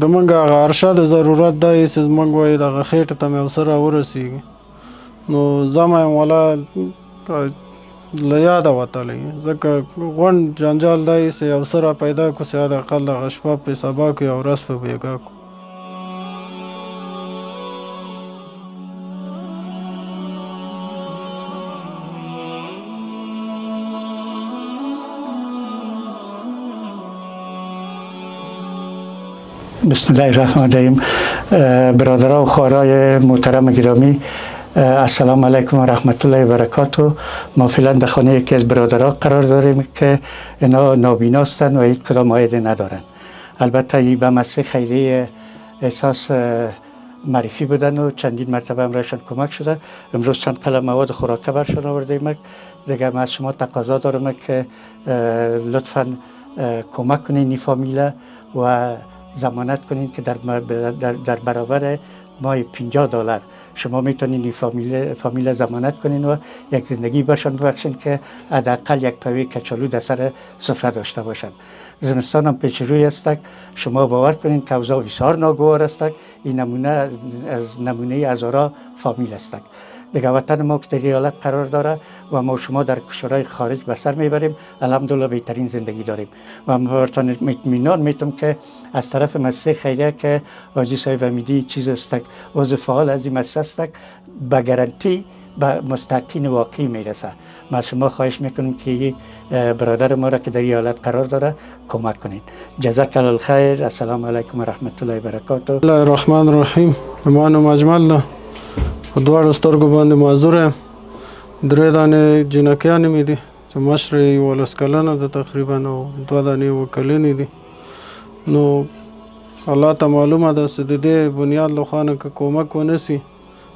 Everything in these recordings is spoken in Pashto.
د منګه هغه ارشاد ضرورت دا یې چې زمونږ وایي دغه خېټې ته مې یو څه راورسېږي نو زه یم والا له یاده وتلی ځکه غونډ جنجال دا یې چې یو څه را پیدا کړو چې حداقل دغه شپه پې سبا کړو یا ورځ پې بېګا کړو. بسم الله الرحمن الرحیم. برادران و خواهرای محترم گرامی، السلام علیکم و رحمت الله و برکاته. ما فعلا در خانه یکی از برادران قرار داریم که اینا نابینا هستند و هیچ کدام عایدی ندارن. البته این به مسئله خیریه احساس معرفی بودن و چندین مرتبه امرایشان کمک شده. امروز چند قلم مواد خوراکه برشان آوردیم. دیگه من از شما تقاضا دارم که لطفا کمک کنین این فامیل و ضمانت کنین که در برابر ماه $50 شما میتونین این فامیل ضمانت کنین و یک زندگی برشان ببخشین که حداقل یک پوی کچالو در سر سفره داشته باشن. زمستان هم پیش روی است. شما باور کنین که اوضاع بسیار ناگوار است. این نمونه هزارا فامیل است. دیگه وطن ما که در ایالت قرار داره و ما شما در کشورهای خارج به سر میبریم، الحمدلله بهترین زندگی داریم و براتون اطمینان میتونم که از طرف مؤسسه خیریه که حاجی صاحب امیدی چیز است عضو فعال از این مؤسسه است، به گارانتی به مستحقین واقعی میرسه. ما شما خواهش میکنیم که برادر ما را که در ایالت قرار داره کمک کنید. جزاک الله الخیر. السلام علیکم و رحمت الله و برکاته. الله الرحمن الرحیم. ایمان مجمل ده په دواړو سترګو باندې معذور یم. 3 دانې جنکیانې مې دي چې مشره یې 11 کلنه ده تقریبا او 2 دانې 7 کلنې دي. نو الله ته معلومه ده چې د دې بنیاد له خوا نه که کومک ونه سي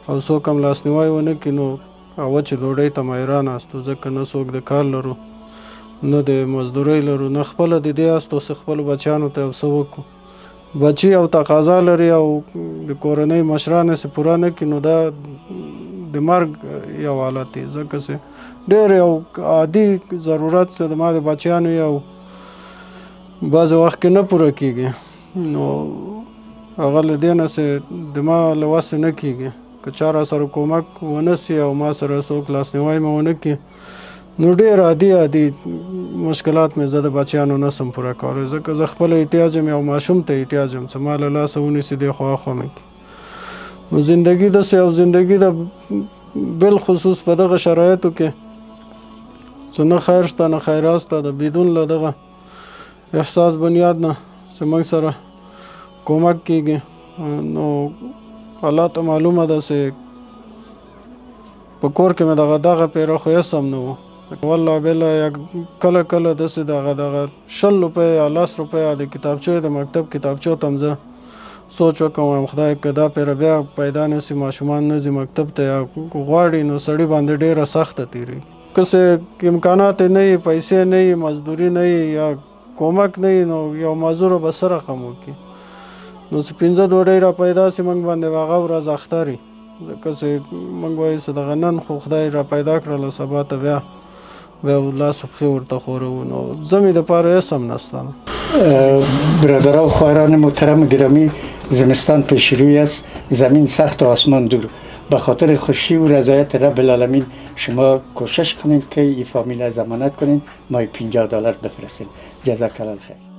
او څوک هم لاسنیوی ونه کړي نو وچې ډوډۍ ته حیران استو، ځکه نه څوک د کار لرو نه د مزدورۍ لرو نه خپله د دې استو چې خپلو بچیانو ته یو څه وکړو. بچی او تقاضا لري او د کورنۍ مشرانو سه پوره نه کړي نو دا د مرګ یو حالت دی، ځکه چې ډېر یو عادي ضرورت چې د ما د بچیانو یو بعضې وخت کې نه پوره کېږي نو هغه له دې نه چې د ما له وسې نه کېږي. که چا را سره کومک ونه سي او ما سره څوک لاسنیوی مې ونه کړي نو ډېر عادي مشکلات مې زه د بچیانو نسم پوره کولی، ځکه زه خپله احتیاج یم او ماشوم ته احتیاج یم چې ما له لاسه ونیسي دې خوا خوا مې کړي. نو زندګي داسې یو زندګي ده بالخصوص په دغه شرایطو کې چې نه خیر شته نه خیرات شته، د بدون له دغه احساس بنیاد نه چې موږ سره کومک کېږي نو الله ته معلومه ده چې په کور کې مې دغه پیره خو هېڅ هم نه وو. والله بالله کله کله داسې دغه 20 روپۍ یا 10 روپۍ د کتابچو د مکتب کتابچو ته هم زه سوچ وکړم خدای که دا پیره بیا پیدا نه سي ماشومان نه ځي مکتب ته یا غواړي نو سړي باندې ډېره سخته تېرېږي. که څه امکانات یې نه وي، پیسې نه وي، مزدوري نه وي یا کومک نه وي نو یو معذوره به څه رقم وکړي نو چې 5 ډوډۍ را پیدا سي موږ باندې هغه ورځ اختر وي، ځکه چې موږ وایو چې دغه نن خو خدای را پیدا کړل سبا ته بیا لاس و پښې ورته خورو نو زه مې دپاره هېڅ هم نشته. برادران و خواهران محترم گرامی، زمستان پیش روی است، زمین سخت و آسمان دور. به خاطر خوشی و رضایت رب العالمین شما کوشش کنید که این فامیل ضمانت کنید ما $50 بفرستید. جزاک الله خیر.